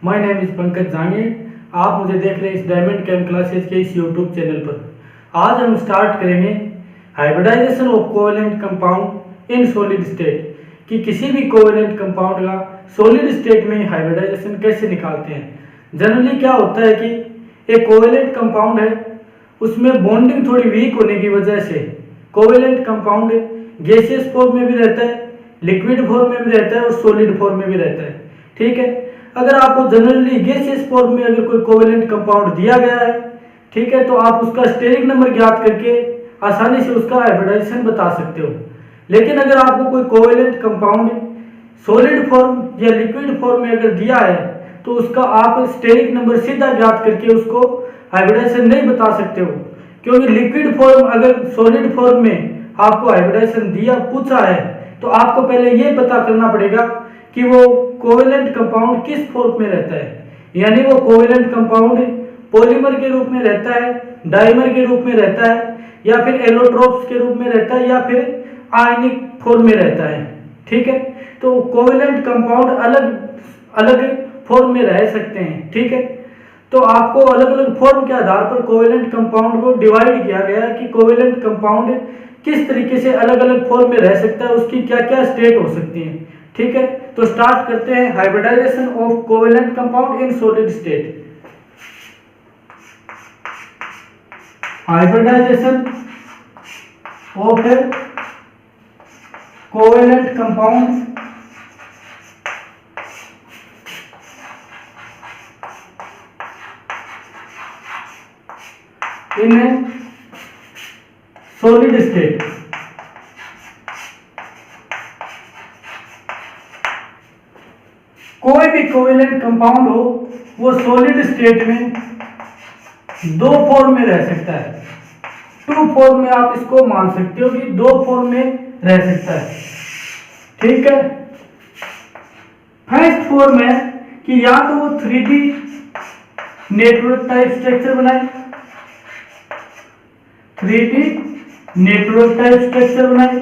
My name is Pankaj Jangi. आप मुझे देख रहे हैं इस डायमंड कैम क्लासेस के इस यूट्यूब चैनल पर। आज हम स्टार्ट करेंगे hybridization of covalent compound in solid state कि किसी भी कोवेलेंट कंपाउंड का सॉलिड स्टेट में हाइब्रिडाइजेशन कैसे निकालते हैं। जनरली क्या होता है कि एक कोवेलेंट कंपाउंड है, उसमें बॉन्डिंग थोड़ी वीक होने की वजह से कोवेलेंट कंपाउंड गैसियस फॉर्म में भी रहता है, लिक्विड फॉर्म में भी रहता है और सॉलिड फॉर्म में भी रहता है। ठीक है, अगर आपको जनरली गैसियस फॉर्म में अगर कोई कोवेलेंट कंपाउंड दिया गया है, ठीक है, तो आप उसका स्टेरिक नंबर ज्ञात करके आसानी से उसका हाइब्रिडाइजेशन बता सकते हो। लेकिन अगर आपको कोई कोवेलेंट कंपाउंड सॉलिड फॉर्म या लिक्विड फॉर्म में अगर दिया है तो उसका आप स्टेरिक नंबर सीधा ज्ञात करके उसको हाइब्रिडाइजेशन नहीं बता सकते हो, क्योंकि लिक्विड फॉर्म अगर सॉलिड फॉर्म में आपको हाइब्रिडाइजेशन दिया पूछा है तो आपको पहले ये पता करना पड़ेगा कि वो कोवेलेंट कंपाउंड किस फॉर्म में रहता है, यानी वो कोवेलेंट कंपाउंड पॉलीमर के रूप में रहता है, डाइमर के रूप में रहता है, या फिर एलोट्रोप्स के रूप में रहता है, या फिर आयनिक फॉर्म में रहता है। ठीक है, तो कोवेलेंट कंपाउंड अलग अलग फॉर्म में रह सकते हैं। ठीक है, तो आपको अलग अलग फॉर्म के आधार पर कोवेलेंट कंपाउंड को डिवाइड किया गया है कि कोवेलेंट कंपाउंड किस तरीके से अलग अलग फॉर्म में रह सकता है, उसकी क्या क्या स्टेट हो सकती है। ठीक है, तो स्टार्ट करते हैं hybridization of covalent compound in solid state. Hybridization of a covalent compound in a solid state. कोई भी कोवेलेंट कंपाउंड हो वो सॉलिड स्टेट में दो फॉर्म में रह सकता है। टू फॉर्म में आप इसको मान सकते हो कि दो फॉर्म में रह सकता है। ठीक है, फर्स्ट फॉर्म है कि या तो वो 3D नेटवर्क टाइप स्ट्रक्चर बनाए, 3D नेटवर्क टाइप स्ट्रक्चर बनाए।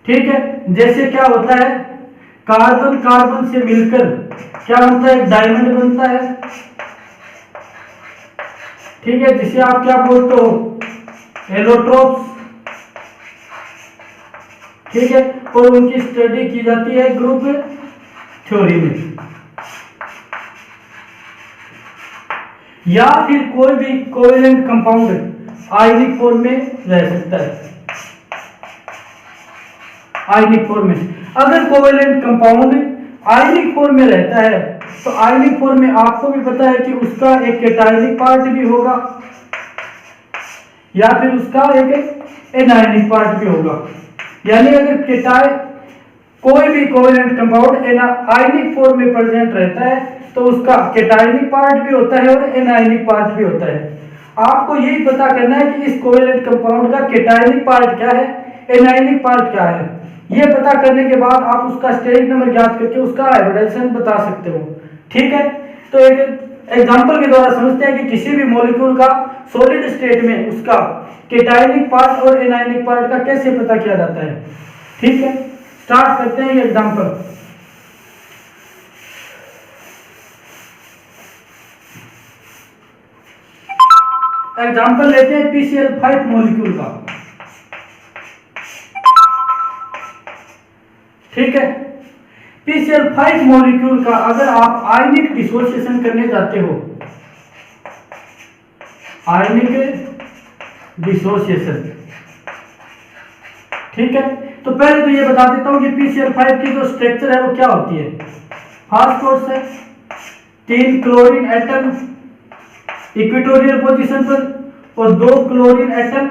ठीक है, जैसे क्या होता है, कार्बन कार्बन से मिलकर क्या बनता है, एक डायमंड बनता है। ठीक है, जिसे आप क्या बोलते हो, एलोट्रोप्स। ठीक है, और उनकी स्टडी की जाती है ग्रुप थ्योरी में। या फिर कोई भी कोवेलेंट कंपाउंड आयनिक फॉर्म में रह सकता है। आयनिक फॉर्म में अगर कोवेलेंट कंपाउंड आयनिक फॉर्म में रहता है तो आयनिक फॉर्म में आपको भी पता है कि उसका एक कैटायनिक पार्ट भी होगा या फिर उसका एक एनायनिक पार्ट भी होगा। यानी अगर कोई भी कोवेलेंट कंपाउंड आयनिक फॉर्म में प्रेजेंट रहता है तो उसका कैटायनिक पार्ट भी होता है और एनायनिक पार्ट भी होता है। आपको यही पता करना है कि इस कोवेलेंट कंपाउंड का कैटायनिक पार्ट क्या है, एनायनिक पार्ट क्या है। ये पता करने के बाद आप उसका स्टेरिक नंबर ज्ञात करके उसका हाइब्रिडाइजेशन बता सकते हो। ठीक है, तो एक एग्जांपल के द्वारा समझते हैं कि किसी भी मॉलिक्यूल का सॉलिड स्टेट में उसका कैटायनिक पार्ट और एनायनिक पार्ट का कैसे पता किया जाता है। ठीक है, स्टार्ट करते हैं ये एग्जांपल। एग्जांपल लेते हैं PCl5 मॉलिक्यूल का। ठीक है, PCl5 मॉलिक्यूल का अगर आप आयनिक डिसोसिएशन करने जाते हो, आयनिक डिसोसिएशन। ठीक है, तो पहले तो ये बता देता हूं कि PCl5 की जो स्ट्रक्चर है वो क्या होती है। फास्फोरस है, 3 क्लोरीन एटम इक्वेटोरियल पोजीशन पर और 2 क्लोरीन एटम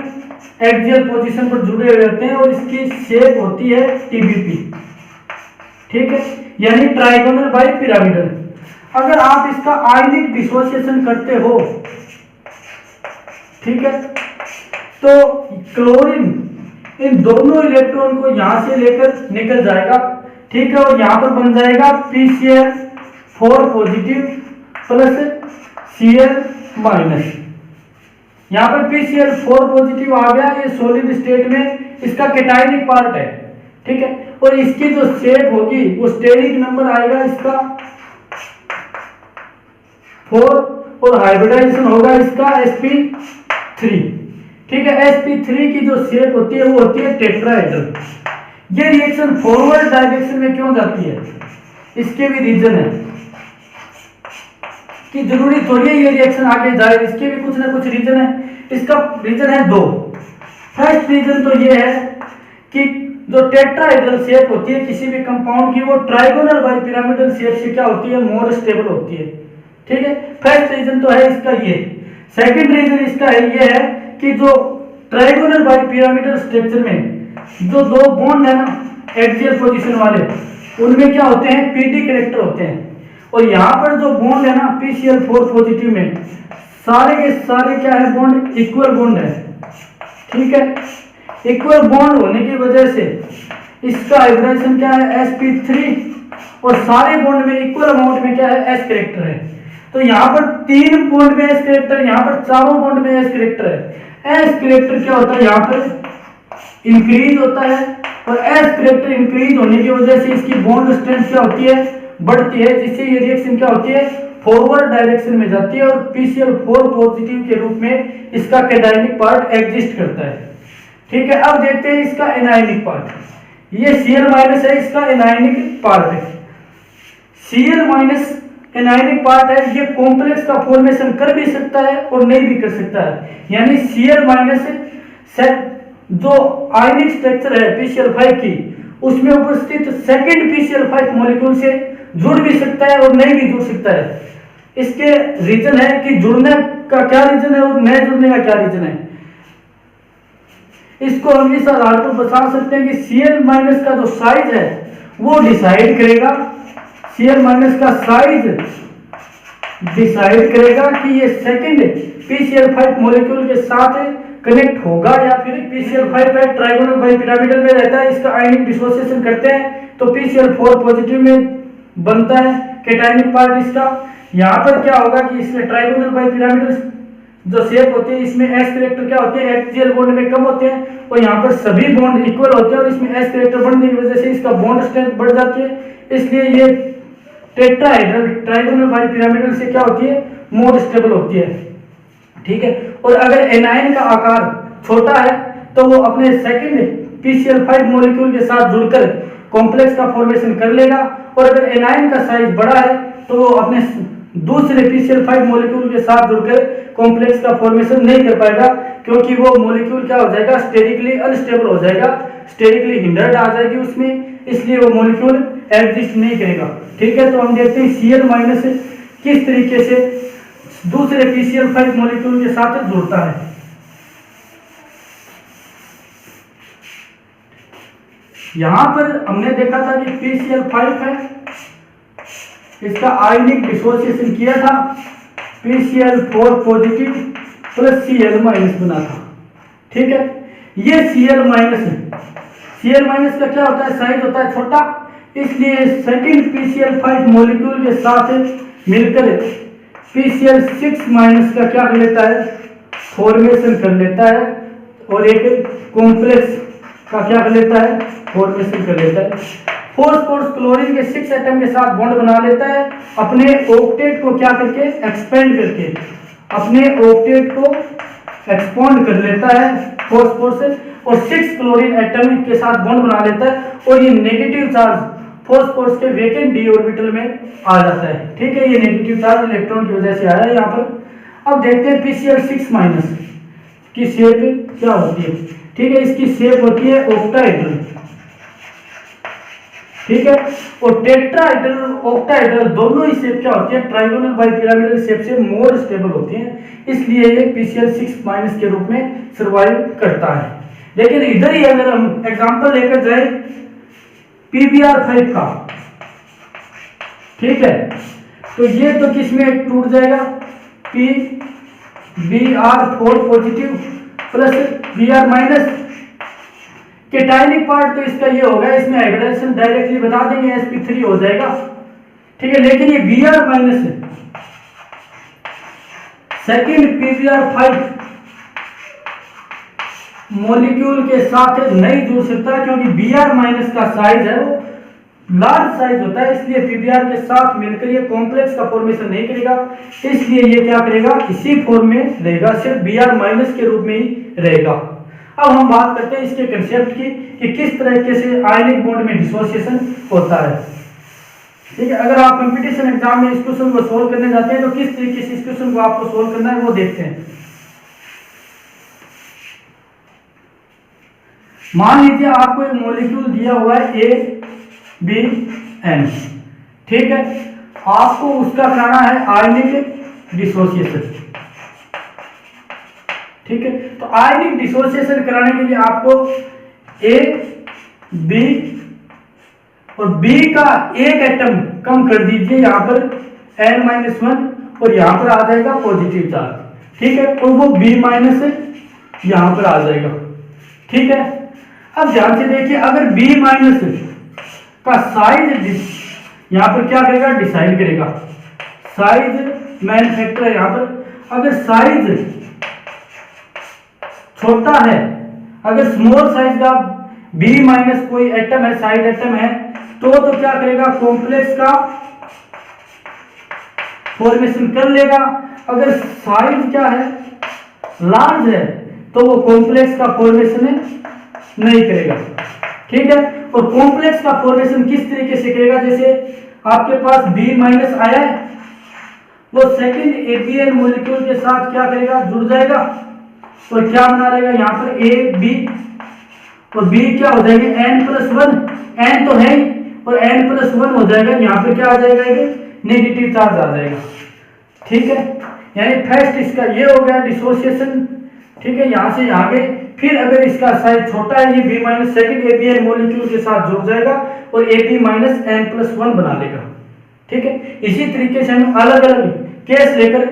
एक्सियल पोजीशन पर जुड़े हुए रहते हैं और इसकी शेप होती है TBP। ठीक है, यानी ट्राइगोनल बाई पिरामिडल। अगर आप इसका आयनिक डिसोसिएशन करते हो, ठीक है, तो क्लोरीन इन दोनों इलेक्ट्रॉन को यहां से लेकर निकल जाएगा। ठीक है, और यहां पर बन जाएगा PCl4 positive plus Cl minus. यहां पर PCl4 पॉजिटिव आ गया, ये सॉलिड स्टेट में इसका कैटायनिक पार्ट है। ठीक है। और इसकी जो शेप होगी वो स्टेरिक नंबर आएगा इसका 4 और हाइब्रिडाइजेशन होगा इसका sp3। ठीक है, sp3 की जो शेप होती है वो होती है टेट्राहेड्रल। ये रिएक्शन फॉरवर्ड डायरेक्शन में क्यों जाती है, इसके भी रीजन है कि जरूरी थोड़ी है ये रिएक्शन आगे जाए, इसके भी कुछ ना कुछ रीजन है। इसका रीजन है दो। फर्स्ट रीजन तो ये है कि जो टेट्राहेड्रल शेप होती है किसी भी कंपाउंड की वो ट्राइगोनल बाई पिरामिडल शेप से क्या होती है, मोर स्टेबल होती है। ठीक है, फर्स्ट रीजन तो है इसका ये। सेकंड रीजन इसका है ये है कि जो ट्राइगोनल बाई पिरामिडल स्ट्रक्चर में जो दो बॉन्ड है ना एक्सियल पोजीशन वाले, उनमें क्या होते हैं, पीडी कैरेक्टर होते हैं। और यहाँ पर जो बॉन्ड है ना PCl4 पॉजिटिव में सारे के सारे क्या है, बॉन्ड इक्वल बॉन्ड है। ठीक है, इक्वल बॉन्ड होने की वजह से इसका हाइब्रिडाइजेशन क्या है, sp3, और सारे बॉन्ड में इक्वल अमाउंट में क्या है, s कैरेक्टर है। तो यहाँ पर 3 बॉन्ड में s कैरेक्टर, यहाँ पर चारों बॉन्ड में s कैरेक्टर है। s कैरेक्टर क्या होता है, यहाँ पर इंक्रीज होता है, और s कैरेक्टर इंक्रीज होने की वजह से इसकी बॉन्ड स्ट्रेंथ क्या होती है, बढ़ती है, जिससे ये रिएक्शन क्या होती है, फॉरवर्ड डायरेक्शन में जाती है, और PCl4 पॉजिटिव के रूप में इसका कैटायनिक पार्ट एग्जिस्ट करता है। ठीक है, अब देखते हैं इसका एनायनिक पार्ट। ये Cl- है, इसका एनायनिक पार्ट है। Cl- एनायनिक पार्ट है, ये कॉम्प्लेक्स का फॉर्मेशन कर भी सकता है और नहीं भी कर सकता है। यानी Cl- जो आयनिक स्ट्रक्चर है PCl5 की, उसमें उपस्थित सेकंड PCl5 मॉलिक्यूल से जुड़ भी सकता है और नहीं भी जुड़ सकता है। इसके रीजन है कि जुड़ने का क्या रीजन है और न जुड़ने का क्या रीजन है। इसको हम इस आधार पर बता सकते हैं कि Cl- का जो साइज है वो डिसाइड करेगा, Cl- का साइज डिसाइड करेगा कि ये सेकंड PCl5 मॉलिक्यूल के साथ कनेक्ट होगा या फिर PCl5 पे ट्राइगोनल बाई पिरामिडल में रहता है, इसका आयनिक डिसोसिएशन करते हैं तो PCl4 पॉजिटिव में बनता है कैटायनिक पार्ट इसका। यहाँ पर क्या होगा कि इसमें ट्राइगोनल बाई पिरामिडल जो शेप होती है इसमें s कैरेक्टर क्या होते हैं, एक्सियल बॉन्ड में कम होते हैं, और यहाँ पर सभी बॉन्ड इक्वल होते हैं, और इसमें s कैरेक्टर बढ़ने की वजह से इसका बॉन्ड स्ट्रेंथ बढ़ जाती है। इसलिए ये टेट्राहेड्रल ट्राइगोनल बाई पिरामिडल से क्या होती है, मोर स्टेबल होती है। ठीक है, और अगर एनायन का आकार छोटा है तो वो अपने सेकंड PCl5 मॉलिक्यूल के साथ जुड़कर कॉम्प्लेक्स का फॉर्मेशन कर लेगा, और अगर एनायन का साइज बड़ा है तो वो अपने दूसरे PCl5 मॉलिक्यूल के साथ जुड़कर कॉम्प्लेक्स का फॉर्मेशन नहीं कर पाएगा, क्योंकि वो मॉलिक्यूल क्या हो जाएगा, स्टेरिकली अनस्टेबल हो जाएगा, स्टेरिकली हिंडर्ड आ जाएगी उसमें, इसलिए वो मॉलिक्यूल एग्जिस्ट नहीं करेगा। ठीक है, तो हम देखते हैं Cl- किस तरीके से दूसरे PCl5 मॉलिक्यूल के साथ जुड़ता है। यहां पर हमने देखा था कि PCl5 है, इसका आयनिक डिसोसिएशन किया था, PCl4 पॉजिटिव प्लस Cl- बना था। ठीक है, ये Cl- है। Cl- का क्या होता है, साइज होता है छोटा, इसलिए सेकंड PCl5 मॉलिक्यूल के साथ मिलकर PCl6- का क्या कर लेता है, फॉर्मेशन कर लेता है, और एक कॉम्प्लेक्स का क्या कर लेता है, फॉर्मेशन कर लेता है। फोर्स क्लोरीन के 6 एटम के साथ बॉन्ड बना लेता है, अपने ऑक्टेट को क्या करके, एक्सपेंड करके अपने ऑक्टेट को एक्सपांड कर लेता है फोर्स से, और 6 क्लोरीन एटम के साथ बॉन्ड बना लेता है, और ये नेगेटिव चार्ज फोर्स के वेकेंट डी ऑर्बिटल में आ जाता है। ठीक है, ये नेगेटिव चार्ज इलेक्ट्रॉन की वजह से आया है यहाँ पर। अब देखते हैं PCl6- की शेप क्या होती है। ठीक है, इसकी शेप होती है ऑक्टाहेड्रल। ठीक है, और टेट्राहेड्रल ऑक्टाहेड्रल दोनों ही शेप क्या होती है, ट्राइगोनल बाई पिरामिडल शेप से मोर स्टेबल होती हैं, इसलिए ये PCl6- के रूप में सर्वाइव करता है। लेकिन इधर ही अगर हम एग्जांपल लेकर जाए PBr5 का, ठीक है, तो ये तो किसमें टूट जाएगा, PBr4 positive plus Br-, cationic part तो इसका ये होगा, इसमें हाइब्रिडाइजेशन डायरेक्टली बता देंगे sp3 हो जाएगा। ठीक है, लेकिन ये Br- है, सेकंड PBr5 मॉलिक्यूल के साथ नहीं जुड़ सकता, क्योंकि Br माइनस का साइज है वो लार्ज साइज होता है, इसलिए PBr के साथ मिलकर ये कॉम्प्लेक्स का फॉर्मेशन नहीं करेगा, इसलिए ये क्या करेगा, इसी फॉर्म में रहेगा, सिर्फ Br माइनस के रूप में ही रहेगा। अब हम बात करते हैं इसके कंसेप्ट की कि किस तरीके से आयनिक बॉन्ड में डिसोसिएशन होता है। ठीक है, अगर आप कंपटीशन एग्जाम में इस क्वेश्चन को सोल्व करने जाते हैं तो किस तरीके से इस क्वेश्चन को आपको सोल्व करना है वो देखते हैं। मान लीजिए आपको एक मॉलिक्यूल दिया हुआ है ABN, ठीक है, आपको उसका कराना है आयनिक डिसोसिएशन। ठीक है, तो आयनिक डिसोसिएशन कराने के लिए आपको A, B और B का एक एटम कम कर दीजिए, यहां पर N-1 और यहां पर आ जाएगा पॉजिटिव चार्ज। ठीक है, तो वो B माइनस यहां पर आ जाएगा। ठीक है, अब ध्यान से देखिए, अगर B माइनस का साइज यहां पर क्या करेगा, डिसाइड करेगा, साइज मेन फैक्टर है यहां पर। अगर साइज छोटा है, अगर स्मॉल साइज का B माइनस कोई एटम है, साइड एटम है, तो क्या करेगा, कॉम्प्लेक्स का फॉर्मेशन कर लेगा। अगर साइज क्या है, लार्ज है, तो वो कॉम्प्लेक्स का फॉर्मेशन नहीं करेगा। ठीक है, और कॉम्प्लेक्स का फॉर्मेशन किस तरीके से करेगा, जैसे आपके पास B माइनस आया है, वो सेकंड ABN मॉलिक्यूल के साथ क्या करेगा, जुड़ जाएगा और क्या बना लेगा, यहाँ पर AB और B क्या हो जाएगी, N+1, N तो है और N+1 हो जाएगा, यहाँ पे क्या आ जाएगा, ये नेगेटिव चार्ज आ जाएगा। ठीक है, यानी फर्स्ट इसका ये हो गया डिसोसिएशन। ठीक है, यहाँ से यहाँ गए, फिर अगर इसका साइज छोटा है, ये B minus second ABN molecule के साथ जुड़ जाएगा और AB माइनस N+1 बना लेगा। ठीक है, इसी तरीके से हम अलग अलग केस लेकर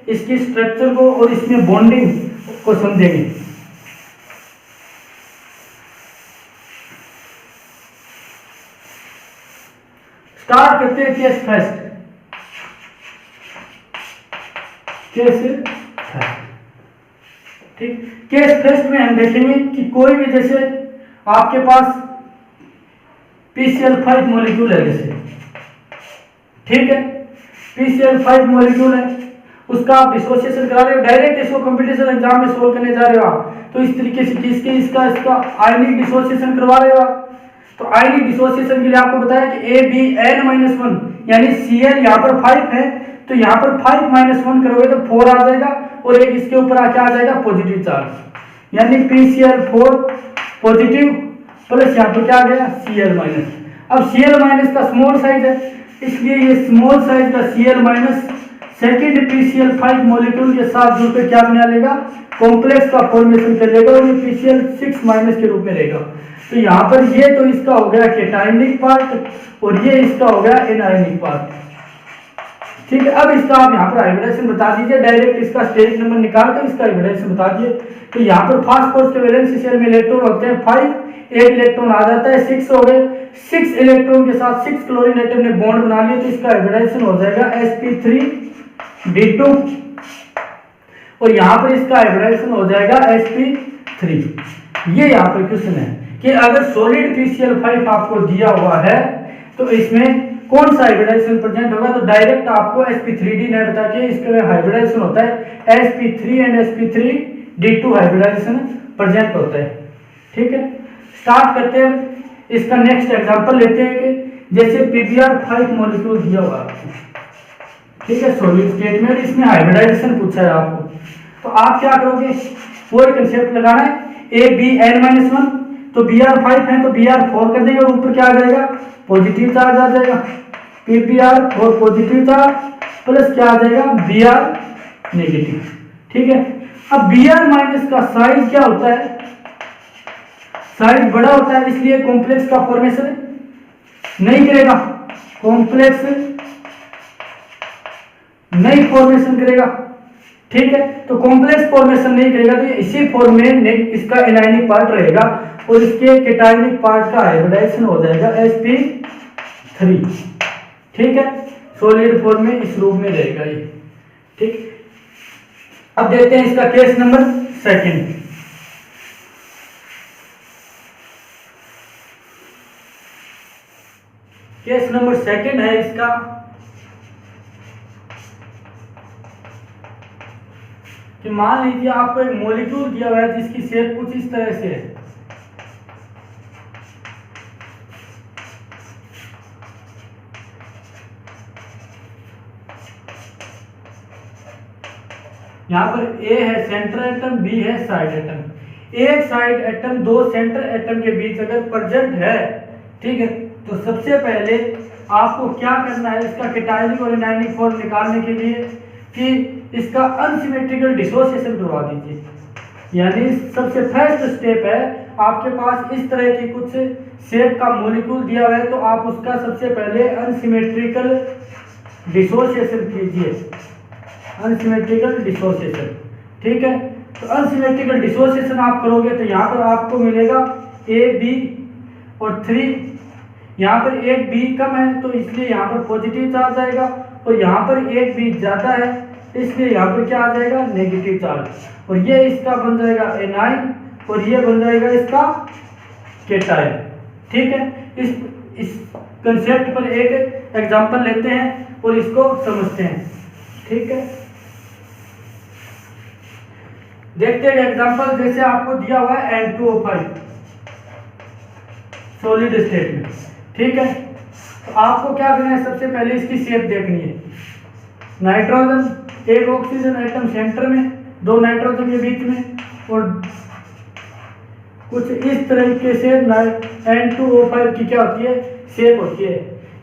इसकी स्ट्रक्चर को और इसमें बॉन्डिंग को समझेंगे। स्टार्ट करते हैं केस फर्स्ट। केस फर्स्ट, ठीक, केस फर्स्ट में हम देखेंगे कि कोई भी, जैसे आपके पास PCl5 मॉलिक्यूल है, जैसे, ठीक है, PCl5 मॉलिक्यूल है, उसका आप डिसोसिएशन करा रहे हो, डायरेक्ट इसको कंपटीशन एग्जाम में सोल्व करने जा रहे हो आप, तो इस तरीके से किसके इसका आयनिक डिसोसिएशन करवा रहे हो आप। तो आयनिक डिसोसिएशन के लिए आपको बताया कि ABN-1 यानी Cl यहाँ पर 5 है, तो यहाँ पर 5-1 करोगे तो 4 आ जाएगा और एक इसके ऊपर क्या आ जाएगा, पॉजिटिव चार्ज, यानी PCl4 पॉजिटिव प्लस यहाँ पर क्या आ गया, Cl माइनस। अब Cl माइनस का स्मॉल साइज है, इसलिए ये स्मॉल साइज का Cl minus second PCl5 molecule के साथ जुड़कर क्या बना लेगा, कॉम्प्लेक्स का फॉर्मेशन कर लेगा और ये PCl6 माइनस के रूप में रहेगा। तो यहाँ पर ये तो इसका हो गया केटायनिक पार्ट और ये इसका हो गया एनायनिक पार्ट। ठीक है, अब इसका आप यहाँ पर हाइब्रिडाइजेशन बता दीजिए, डायरेक्ट इसका स्टेज नंबर निकाल कर इसका हाइब्रिडाइजेशन बता दिए। तो यहाँ पर फास्फोरस के वैलेंसी शेल में इलेक्ट्रॉन होते हैं 5, एक इलेक्ट्रॉन आ जाता है, 6 हो गए, 6 इलेक्ट्रॉन के साथ 6 क्लोरीन एटम ने बॉन्ड बना लिया, तो इसका हाइब्रिडाइजेशन हो जाएगा sp3d2 और यहाँ पर इसका हाइब्रिडाइजेशन हो जाएगा sp3। ये यहाँ पर क्वेश्चन है कि अगर सॉलिड PCl5 आपको दिया हुआ है तो इसमें कौन सा हाइब्रिडाइजेशन प्रेजेंट होगा, तो डायरेक्ट आपको sp3d नहीं बता के इसके हाइब्रिडाइजेशन होता है sp3 and sp3d2 hybridisation present होता है। ठीक है, स्टार्ट करते हैं, इसका नेक्स्ट एग्जांपल लेते हैं कि जैसे PBr5 मॉलिक्यूल दिया हुआ है, ठीक है, सॉलिड स्टेट में, इसमें हाइब्रिडाइजेशन पूछा है आपको, तो आप क्या करोगे, वही कंसेप्ट लगाना है, ABN-1, तो Br5 है तो Br4 कर देंगे और ऊपर क्या आ जाएगा, पॉजिटिव चार्ज आ जाएगा, PBr4 पॉजिटिव चार्ज प्लस क्या आ जाएगा, Br नेगेटिव। ठीक है, अब Br माइनस का साइज क्या होता है, साइज बड़ा होता है, इसलिए कॉम्प्लेक्स का फॉर्मेशन नहीं करेगा, कॉम्प्लेक्स नहीं फॉर्मेशन करेगा। ठीक है, तो कॉम्प्लेक्स फॉर्मेशन नहीं करेगा तो इसी फॉर्म में इसका एनायनिक पार्ट रहेगा और इसके केटायनिक पार्ट का हाइब्रिडाइजेशन हो जाएगा sp3। ठीक है, सॉलिड फॉर्म में इस रूप में रहेगा ये। ठीक, अब देखते हैं इसका case number second. Case number second है इसका, कि मान लीजिए आपको एक मॉलिक्यूल दिया हुआ है जिसकी शेप कुछ इस तरह से है। यहाँ पर ए है सेंटर एटम, बी है साइड एटम। एक साइड एटम दो सेंटर एटम के बीच अगर प्रेजेंट है, ठीक है, तो सबसे पहले आपको क्या करना है, इसका कैटायनिक और एनायनिक फॉर्म निकालने के लिए कि इसका अनसिमेट्रिकल डिसोसिएशन करवा दीजिए। यानी सबसे फर्स्ट स्टेप है, आपके पास इस तरह की कुछ शेप का मॉलिक्यूल दिया हुआ है तो आप उसका सबसे पहले अनसिमेट्रिकल डिसोसिएशन कीजिए, अनसिमेट्रिकल डिसोसिएशन। ठीक है, तो अनसिमेट्रिकल डिसोसिएशन आप करोगे तो यहाँ पर आपको मिलेगा ए बी और 3, यहाँ पर एक बी कम है तो इसलिए यहाँ पर पॉजिटिव चार्ज आएगा, और यहाँ पर एक बी ज़्यादा है इसलिए यहाँ पर क्या आ जाएगा, नेगेटिव चार्ज, और ये इसका बन जाएगा एनाइन और ये बन जाएगा इसका केटाइन। ठीक है, इस कंसेप्ट पर एक एग्जांपल लेते हैं और इसको समझते हैं। ठीक है, देखते हैं एग्जांपल। जैसे आपको दिया हुआ है N2O5 सॉलिड स्टेट में, ठीक है, तो आपको क्या करना है, सबसे पहले इसकी शेप देखनी है। नाइट्रोजन, एक ऑक्सीजन एटम सेंटर में, दो नाइट्रोजन के बीच में, और कुछ इस तरीके से N2O5 की क्या होती है, शेप होती है।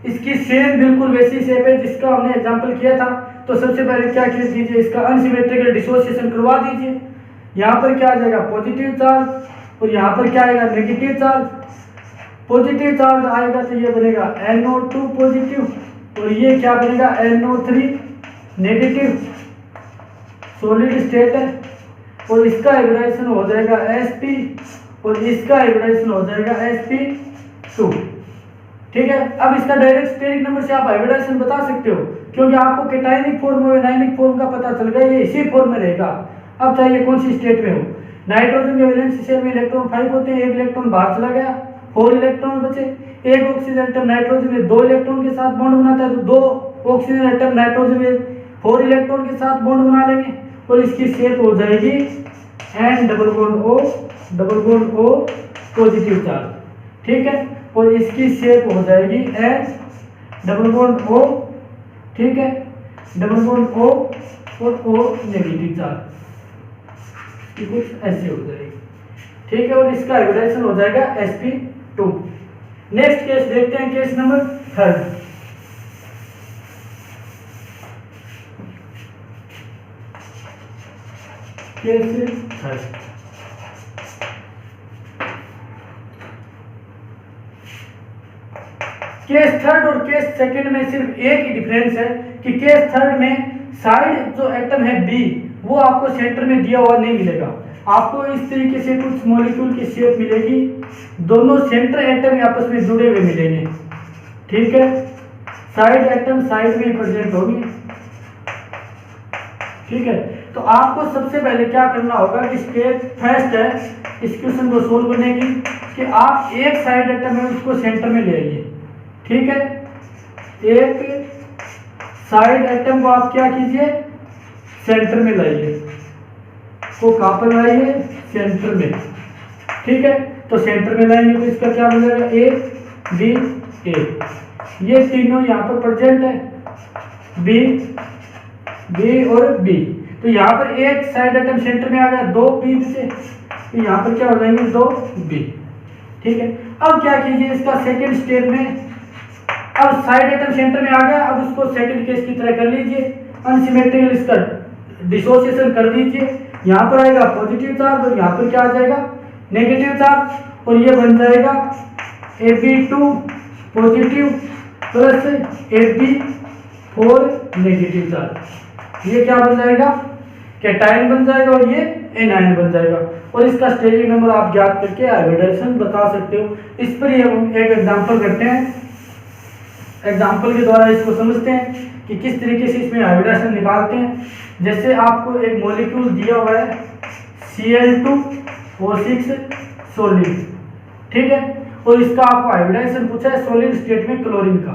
इसकी शेप बिल्कुल वैसी शेप है जिसका हमने एग्जांपल किया था। तो सबसे पहले क्या कर दीजिए, इसका अनसिमेट्रिकल डिसोसिएशन करवा दीजिए। यहाँ पर क्या आ जाएगा, पॉजिटिव चार्ज, और यहाँ पर क्या आएगा, नेगेटिव चार्ज। पॉजिटिव चार्ज आएगा तो ये बनेगा NO2 पॉजिटिव, और ये क्या बनेगा, NO3 नेगेटिव। सॉलिड स्टेट है, और इसका हाइब्रिडाइजेशन हो जाएगा Sp, और इसका हाइब्रिडाइजेशन हो जाएगा Sp2। ठीक है, अब इसका डायरेक्ट स्टेरिक नंबर से आप हाइब्रिडाइजेशन बता सकते हो, क्योंकि आपको कैटायनिक फॉर्म और एनायनिक फॉर्म का पता चल गया, ये इसी फॉर्म में रहेगा। अब चाहिए कौन सी स्टेट में हो। नाइट्रोजन के वैलेंस शेल में इलेक्ट्रॉन 5 होते हैं, एक इलेक्ट्रॉन बाहर चला गया, 4 इलेक्ट्रॉन बचे। एक ऑक्सीजन एटम नाइट्रोजन में 2 इलेक्ट्रॉन के साथ बॉन्ड बनाता है, तो 2 ऑक्सीजन एटम नाइट्रोजन में 4 इलेक्ट्रॉन के साथ बॉन्ड बना लेंगे, और इसकी शेप हो जाएगी N double bond O positive charge. ठीक है, और इसकी शेप हो जाएगी H डबल बॉन्ड O, ठीक है, डबल बॉन्ड O और O नेगेटिव चार्ज, कुछ ऐसे हो जाएगी। ठीक है, और इसका हाइब्रिडाइजेशन हो जाएगा Sp2। नेक्स्ट केस देखते हैं, case number 3। Case 3 case third और केस सेकंड में सिर्फ एक ही डिफरेंस है कि केस थर्ड में साइड जो एटम है बी, वो आपको सेंटर में दिया हुआ नहीं मिलेगा। आपको इस तरीके से कुछ मॉलिक्यूल की शेप मिलेगी, दोनों सेंटर एटम आपस में जुड़े हुए मिलेंगे। ठीक है, साइड एटम साइड में प्रेजेंट होगी। ठीक है, तो आपको सबसे पहले क्या करना होगा कि स्टेप फर्स्ट है इस क्वेश्चन को सोल्व करने की, कि आप एक साइड एटम है उसको सेंटर में ले आइए। ठीक है, एक साइड एटम को आप क्या कीजिए, सेंटर में लाइए, को कहां पर लाइए, सेंटर में। ठीक है, तो सेंटर में लाएंगे तो इसका क्या बन जाएगा, ए बी ए, ये तीनों यहाँ पर प्रेजेंट है, बी बी और बी। तो यहाँ पर एक साइड एटम सेंटर में आ गया, 2 बी से, तो यहाँ पर क्या हो जाएंगे, 2 बी। ठीक है, अब क्या कीजिए, इसका सेकेंड स्टेप में, अब साइड एटम सेंटर में आ गया, अब उसको सेकंड केस की तरह कर लीजिए, अनसिमेट्रिकल इसका डिसोसिएशन कर दीजिए। यहाँ पर आएगा पॉजिटिव चार्ज और यहाँ पर क्या आ जाएगा, नेगेटिव चार्ज, और ये बन जाएगा Ab2 positive plus Ab4 negative charge. ये क्या बन जाएगा, कैटायन बन जाएगा, और ये एनायन बन जाएगा, और इसका स्टेरिक नंबर आप ज्ञात करके हाइब्रिडाइजेशन बता सकते हो। इस पर ही हम एक एग्जांपल करते हैं, एग्जाम्पल के द्वारा इसको समझते हैं कि किस तरीके से इसमें हाइब्रिडाइजेशन निकालते हैं। जैसे आपको एक मॉलिक्यूल दिया हुआ है Cl2O6 सॉलिड, ठीक है, और इसका आपको हाइब्रिडाइजेशन पूछा है सॉलिड स्टेट में क्लोरीन का।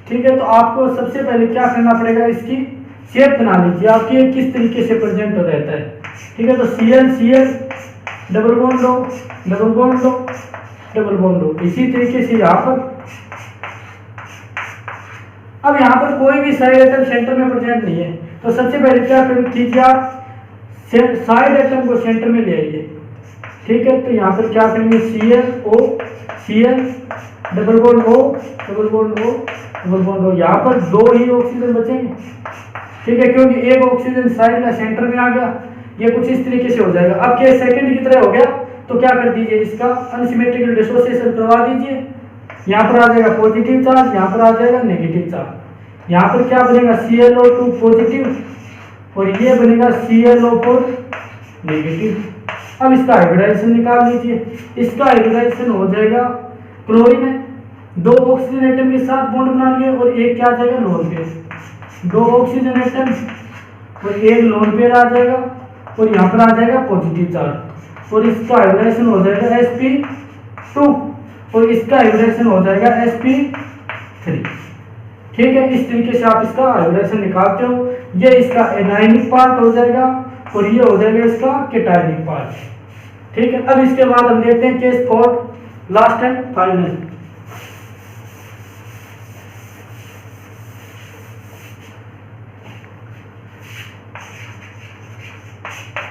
ठीक है, तो आपको सबसे पहले क्या करना पड़ेगा, इसकी शेप बना लीजिए आपकी ये किस तरीके से प्रेजेंट हो रहता है। ठीक है, तो Cl डबल बॉन्ड लो, डबल बॉन्ड लो, डबल बॉन्ड लो, इसी तरीके से यहाँ पर। अब यहाँ पर कोई भी साइड एटम सेंटर में प्रेजेंट नहीं है, तो सबसे पहले क्या कीजिए आप साइड एटम को सेंटर में ले आइए। ठीक है, तो यहाँ पर क्या करेंगे Cl double bond O, double bond O, double bond O, यहाँ पर 2 ही ऑक्सीजन बचेंगे। ठीक है, क्योंकि एक ऑक्सीजन साइड का सेंटर में आ गया, ये कुछ इस तरीके से हो जाएगा। अब क्या सेकंड की तरह हो गया, तो क्या कर दीजिए, इसका अनसिमेट्रिकल डिसोसिएशन करवा दीजिए। यहाँ पर आ जाएगा पॉजिटिव चार्ज, यहाँ पर आ जाएगा नेगेटिव चार्ज। यहाँ पर क्या बनेगा ClO2 पॉजिटिव और ये बनेगा ClO4 नेगेटिव। अब इसका हाइब्रिडाइजेशन निकाल लीजिए। इसका हाइब्रिडाइजेशन हो जाएगा, क्लोरीन है 2 ऑक्सीजन एटम के साथ बॉन्ड बना लिए और एक क्या आ जाएगा लोन पेयर, 2 ऑक्सीजन एटम और एक लोन पेयर आ जाएगा और यहाँ पर आ जाएगा पॉजिटिव चार्ज और इसका हाइब्रिडाइजेशन हो जाएगा sp2 और इसका हाइब्रिडाइजेशन हो जाएगा sp3। ठीक है, इस तरीके से आप इसका हाइब्रिडाइजेशन निकालते हो। ये इसका एनायनिक पार्ट हो जाएगा और ये हो जाएगा इसका कैटायनिक पार्ट। ठीक है, अब इसके बाद हम देखते हैं case 4 last and final.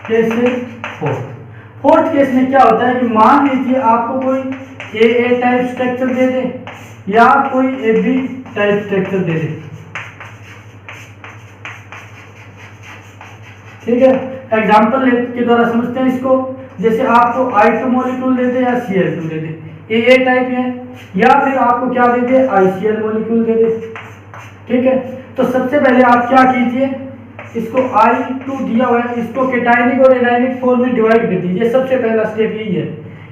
Case 4th case में क्या होता है कि मान लीजिए आपको कोई AA टाइप स्ट्रक्चर दे दे या कोई AB टाइप स्ट्रक्चर दे दे। ठीक है, एग्जांपल के द्वारा समझते हैं इसको। जैसे आपको I2 मॉलिक्यूल दे दे या Cl2 दे दे, AA टाइप है, या फिर आपको क्या दे दे ICl मॉलिक्यूल दे दे। ठीक है, तो सबसे पहले आप क्या कीजिए, इसको I2 दिया हुआ है, इसको कैटायनिक और एनायनिक फॉर्म में डिवाइड कर दीजिए। सबसे पहला स्टेप यही है,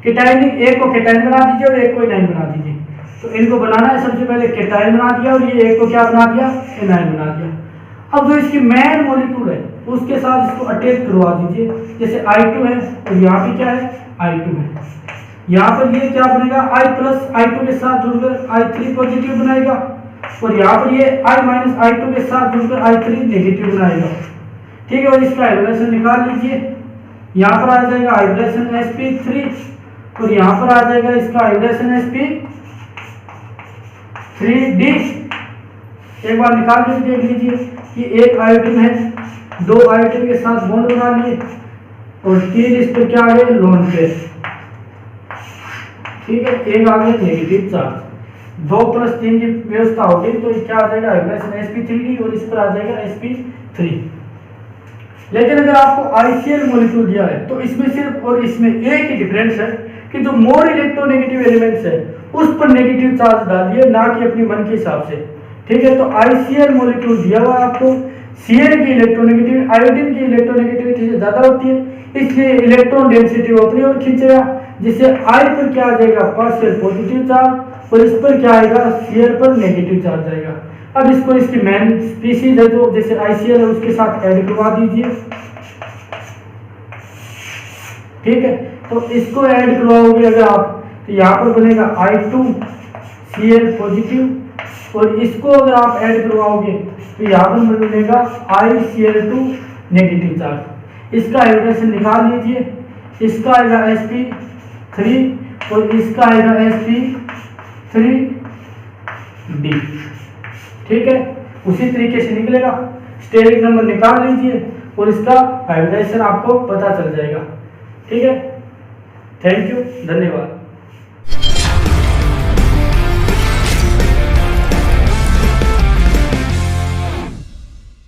कैटायनिक एक को कैटायन बना दीजिए और एक को एनायन बना दीजिए। तो इनको बनाना है, सबसे पहले कैटायन बना दिया और ये एक को क्या बना दिया, एनायन बना दिया। अब जो इसकी मेन मॉलिक्यूल है उसके साथ इसको अटैच करवा दीजिए। जैसे I2 है और यहाँ पे क्या है I2 है, यहाँ पर ये क्या बनेगा I प्लस I2 के साथ जुड़कर I3 पॉजिटिव बनाएगा और यहाँ पर ये I माइनस I2 के साथ जुड़कर I3 नेगेटिव बनाएगा। ठीक है, और इसका हाइब्रिडाइजेशन निकाल लीजिए। यहाँ पर आ जाएगा हाइब्रिडेशन sp3 और यहाँ पर आ जाएगा इसका हाइब्रिडेशन sp3d। एक बार निकाल के देख लीजिए कि एक आयोडीन है, 2 आयोडीन के साथ बॉन्ड बना लिए और 3 इस पर क्या आ गए लोन पे। ठीक है, एक आ गया नेगेटिव चार्ज, 2 + 3 की व्यवस्था होगी तो क्या आ जाएगा हाइब्रिडेशन sp3d और इस पर आ जाएगा sp3। लेकिन अगर आपको ICl मॉलिक्यूल दिया है तो इसमें सिर्फ और इसमें एक ही डिफरेंस है कि जो मोर इलेक्ट्रोनेगेटिव एलिमेंट्स है उस पर नेगेटिव चार्ज डालिए, ना कि अपनी मन के हिसाब से। ठीक है, तो ICl मॉलिक्यूल दिया हुआ है आपको, Cl की इलेक्ट्रोनेगेटिविटी आयोडीन की इलेक्ट्रोनेगेटिविटी से ज्यादा होती है, इसलिए इलेक्ट्रॉन डेंसिटी वो अपनी ओर खींचेगा, जिससे I पर क्या आ जाएगा पार्शियल पॉजिटिव चार्ज और इस पर क्या आएगा Cl पर नेगेटिव चार्ज आएगा। अब इसको इसकी मेन स्पीशीज है जो जैसे ICl है उसके साथ ऐड करवा दीजिए। ठीक है, तो इसको ऐड करवाओगे अगर आप तो यहाँ पर बनेगा I2Cl पॉजिटिव और इसको अगर आप ऐड करवाओगे तो यहाँ पर बनेगा ICl2 नेगेटिव चार्ज। इसका हाइब्रिडेशन निकाल लीजिए, इसका आएगा sp3 और इसका आएगा sp3d। ठीक है, उसी तरीके से निकलेगा। स्टेरिक नंबर निकाल लीजिए और इसका हाइब्रिडेशन आपको पता चल जाएगा। ठीक है, थैंक यू, धन्यवाद।